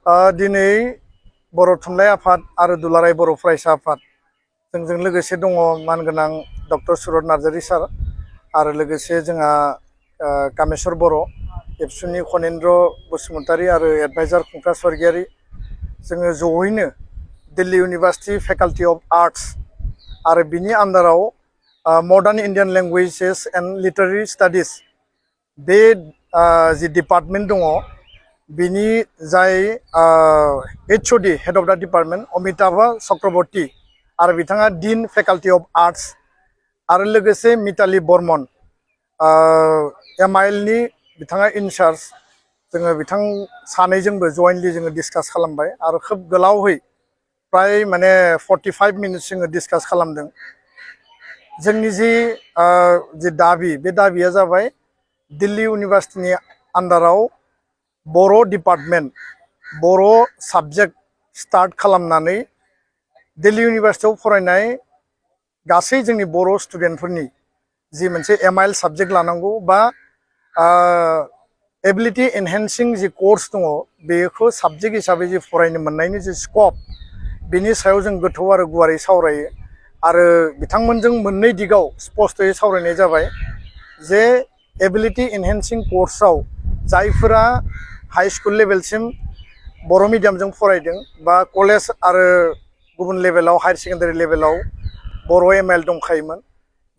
दिनै बर' थुनलाइ आफाद आरो दुलाराय बर' फरायसा आफाद जोंजों लोगोसे दङ मानगोनां डक्टर सुरत नार्जारी सार आरो लोगोसे जोंहा कामेश्वर बर' एबसुनि खनेन्द्र बसुमतारी आरो एडभाइजार खुंथा स्वर्गियारि जोङो जयैनो Delhi university faculty of arts आरो बिनि आन्दाराव modern Indian languages and literary studies बे जि डिपार्टमेन्ट दङ बिनि जाय HOD head of the department Amitabha Chakraborty आरो बिथाङा डीन फेकाल्टी अफ आर्ट्स आरो लोगोसे मिताली बर्मन MIL नि बिथाङा इनचार्ज जोङो बिथां सानैजोंबो जयेन्टलि जोङो डिसकास खालामबाय आरो खोब गोलावै प्राय माने 45 मिनिट्स जोङो डिसकास खालामदों। जोंनि जि दाबि बे दाबिया जाबाय दिल्ली इउनिभार्सिटीनि आन्दाराव बर' डिपार्टमेन्ट बर' साबजेक्ट स्टार्ट खालामनानै दिल्ली इउनिभार्सिटीआव फरायनाय गासै जोंनि बर' स्टुडेन्टफोरनि जि मोनसे MIL साबजेक्ट लानांगौ बा एबिलिटि एनहेन्सिं जि कर्स दङ बेखौ साबजेक्ट हिसाबै जि फरायनो मोननायनि जि स्कप बेनि सायाव जों गोथौ आरो गुवारै सावरायो आरो बिथांमोनजों मोननै दिगाव स्पष्टयै सावरायनाय जाबाय जे एबिलिटि एनहेन्सिं कर्सआव जायफोरा हाई स्कुल लेभेलसिम बर' मिडियामजों फरायदों बा कलेज आरो गुबुन लेभेलाव हायार सेकेन्डारि लेभेलाव बर' MIL दंखायोमोन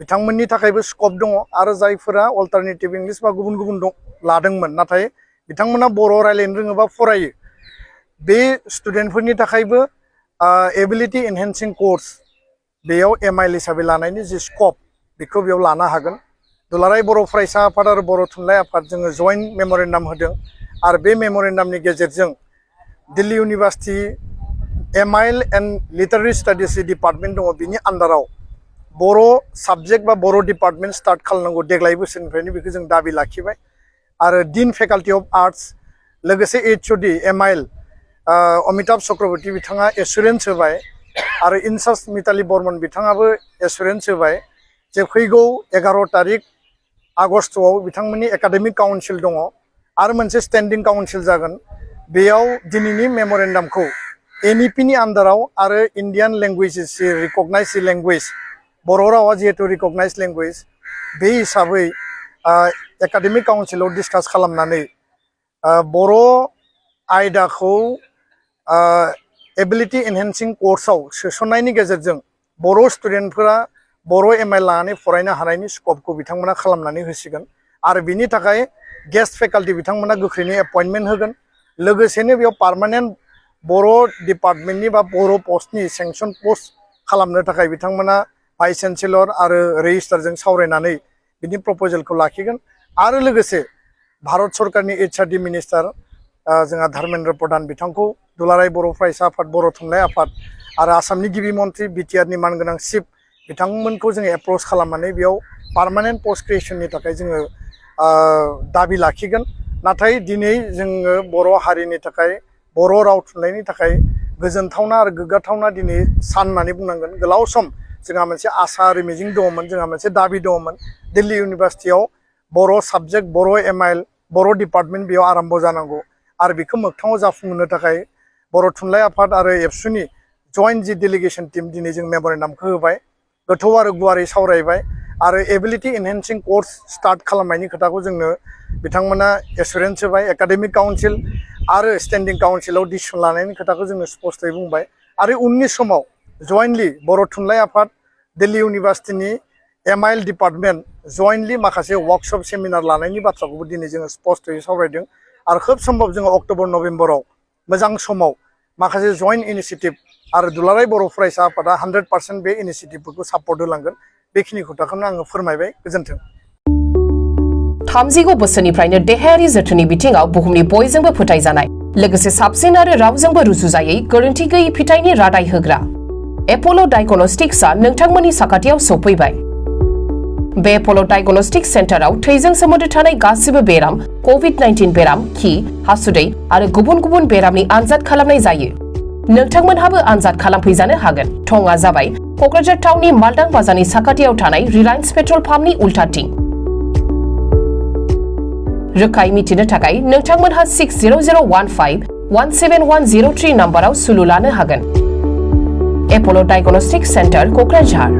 बिथांमोननि थाखायबो स्कप दङ आरो जायफोरा अल्टारनेटिभ इंलिश बा गुबुन गुबुन लादोंमोन नाथाय बिथांमोना बर' रायज्लायनो रोङोबा फरायो बे स्टुडेन्टफोरनि थाखायबो एबिलिटि एनहेन्सिं कर्स बेयाव MIL हिसाबै लानायनि जि स्कप बेखौ बेयाव लानो हागोन। दुलाराय बर' फरायसा आफाद आरो बर' थुनलाइ आफाद जोङो जयेन्ट मेम'रेन्डाम होदों आरो बे मेम'रेन्डामनि गेजेरजों Delhi university MIL and literary studies department दङ बिनि आन्दाराव बर' साबजेक्ट बा बर' डिपार्टमेन्ट स्टार्ट खालामनांगौ देग्लाय बोसोरनिफ्रायनो बेखौ जों दाबि लाखिबाय आरो डीन फेकाल्टी अफ आर्ट्स लोगोसे HOD MIL अमिताभ चक्रवर्ती बिथाङा एसुरेन्स होबाय आरो इनचार्ज मिताली बर्मन बिथाङाबो एसुरेन्स होबाय जे फैगौ 11 तारिख आगस्टआव बिथांमोननि एकाडेमिक काउन्सिल दङ आरो मोनसे स्टेन्डिं काउन्सिल जागोन बेयाव दिनैनि मेम'रेन्डामखौ NEP नि आन्दाराव आरो इन्डियान लेंगुवेजेस रिकगनाइज लेंगुवेज बर' रावा जिहेतु रिकगनाइज लेंगुवेज बे हिसाबै एकाडेमिक काउन्सिलाव डिसकास खालामनानै बर' आयदाखौ एबिलिटि एनहेन्सिं कर्सआव सोसननायनि गेजेरजों बर' स्टुडेन्टफोरा बर' MIL लानानै फरायनो हानायनि स्कपखौ बिथांमोना खालामनानै होसिगोन आरो बिनि थाखाय गेस्ट फेकाल्टी बिथांमोना गोख्रैनो एपइन्टमेन्ट होगोन लोगोसेनो बेयाव पार्मानेन्ट बर' डिपार्टमेन्टनि बा बर' पस्टनि सेंसन पस्ट खालामनो थाखाय बिथांमोना भाइस चेन्सेलर आरो रेजिस्ट्रारजों सावरायनानै बिनि प्रप'जेलखौ लाखिगोन आरो लोगोसे भारत सरकारनि HRD मिनिस्टार जोंहा धर्मेन्द्र प्रधान बिथांखौ दुलाराय बर' फरायसा आफाद बर' थुनलाइ आफाद आरो आसामनि गिबि मन्थ्रि BTR नि मानगोनां चिफ बिथांमोनखौ जोङो एप्रच खालामनानै बेयाव पार्मानेन्ट पस्ट क्रिएसननि थाखाय जोङो दाबि लाखिगोन नाथाय दिनै जोङो बर' हारिनि थाखाय बर' राव थुनलाइनि थाखाय गोजोनथावना आरो गोग्गाथावना दिनै सान होननानै बुंनांगोन गोलाव सम जोंहा मोनसे आसा आरो मिजिं दङमोन जोंहा मोनसे दाबि दङमोन दिल्ली इउनिभार्सिटीआव बर' साबजेक्ट बर' MIL बर' डिपार्टमेन्ट बेयाव आरम्भ जानांगौ आरो बेखौ मोगथाङाव जाफुंहोनो थाखाय बर' थुनलाइ आफाद आरो एबसुनि जयेन्ट जि डेलिगेसन टीम दिनै जों मेम'रेन्डामखौ होबाय गोथौ आरो गुवारै सावरायबाय आरो एबिलिटि एनहेन्सिं कर्स स्टार्ट खालामनायनि खोथाखौ जोंनो बिथांमोना एसुरेन्स होबाय एकाडेमिक काउन्सिल आरो स्टेन्डिं काउन्सिलाव डिसिसन लानायनि खोथाखौ जोंनो स्पष्टयै बुंबाय आरो उननि समाव जयेन्टलि बर' थुनलाइ आफाद दिल्ली इउनिभार्सिटीनि MIL डिपार्टमेन्ट जयेन्टलि माखासे वर्कशप सेमिनार लानायनि बाथ्राखौबो दिनै जोङो स्पष्टयै सावरायदों आरो खोब सम्भब जोङो अक्ट'बर नभेम्बराव मोजां समाव माखासे जयेन्ट इनिशिएटिभ आरो दुलाराय बर' फरायसा आफादा 100% बे इनिशिएटिभफोरखौ सापर्ट होलांगोन बेखिनि खोथाखौनो आङो फोरमायबाय गोजोन्थों। 30 बोसोरनिफ्रायनो देहायारि जोथोननि बिथिङाव बुहुमनि बयजोंबो फोथायजानाय लोगोसे साबसिन आरो रावजोंबो रुजुजायै गोरोन्थि गैयै फिथाइनि रादाय होग्रा एप'ल' डायग्नोस्टिक्सआ नोंथांमोननि साखाथियाव सौफैबाय। बे एप'ल' डायग्नोस्टिक्स सेन्टाराव थैजों सोमोन्दो थानाय गासिबो बेराम COVID-19 बेराम खि हासुदै आरो गुबुन गुबुन बेरामनि आनजाद खालामनाय जायो। नोंथांमोनहाबो आनजाद खालामफैजानो हागोन। थंआ जाबाय क'क्राझार टाउननि मालदां बाजारनि साखाथियाव थानाय रिलायन्स पेट्रल पाम्पनि उल्टाथिं। रोखायै मिथिनो थाखाय नोंथांमोनहा 60015 17103 नाम्बाराव सुलु लानो हागोन। एप'ल' डायग्नोस्टिक सेन्टार क'क्राझार।